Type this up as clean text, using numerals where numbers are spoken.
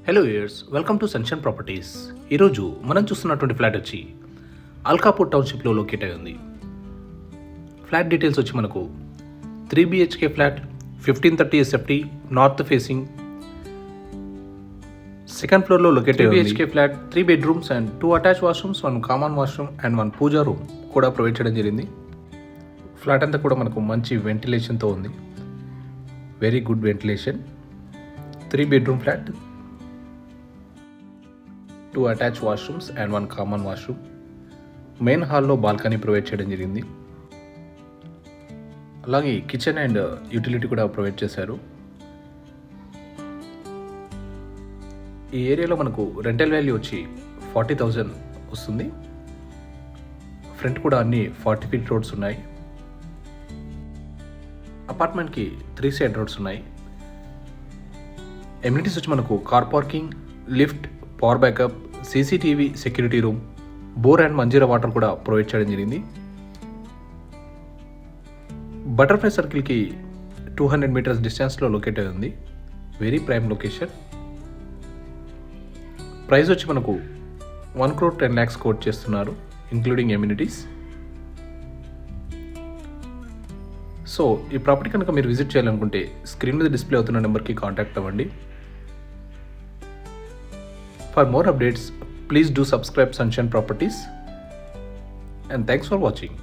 Hello years welcome to sunshine properties. ఈరోజు మనం చూస్తున్నటువంటి ఫ్లాట్ వచ్చి అల్కాపూర్ టౌన్షిప్లో లొకేట్ అయి ఉంది. ఫ్లాట్ డీటెయిల్స్ వచ్చి మనకు 3 BHK flat, 1530 SFT, north facing, second ఫ్లోర్లో లొకేట్ అయి ఉంది. 3 BHK flat, 3 bedrooms and 2 attach washrooms, 1 common washroom and 1 puja room కూడా ప్రొవైడ్ చేయడం జరిగింది. ఫ్లాట్ అంతా కూడా మనకు మంచి వెంటిలేషన్తో ఉంది. Very good ventilation. 3 bedroom flat, 2 attach washrooms and 1 common washroom. Main హాల్లో బాల్కనీ ప్రొవైడ్ చేయడం జరిగింది. అలాగే కిచెన్ అండ్ యూటిలిటీ కూడా ప్రొవైడ్ చేశారు. ఈ ఏరియాలో మనకు రెంటల్ వాల్యూ వచ్చి 40,000 వస్తుంది. ఫ్రంట్ కూడా అన్ని 40 feet రోడ్స్ ఉన్నాయి. అపార్ట్మెంట్కి 3 side రోడ్స్ ఉన్నాయి. ఎమ్యూనిటీస్ వచ్చి మనకు car parking, lift, power backup, CCTV security room, bore and Manjira water కూడా ప్రొవైడ్ చేయడం జరిగింది. బటర్ఫ్లై సర్కిల్కి 200 meters డిస్టెన్స్లో లొకేట్ అయి ఉంది. Very prime location. ప్రైస్ వచ్చి మనకు 1,10,00,000 కోట్ చేస్తున్నారు, ఇంక్లూడింగ్ ఎమ్యూనిటీస్. సో ఈ ప్రాపర్టీ కనుక మీరు విజిట్ చేయాలనుకుంటే స్క్రీన్ మీద డిస్ప్లే అవుతున్న నెంబర్కి కాంటాక్ట్ అవ్వండి. For more updates, please do subscribe Sunshine Properties, and thanks for watching.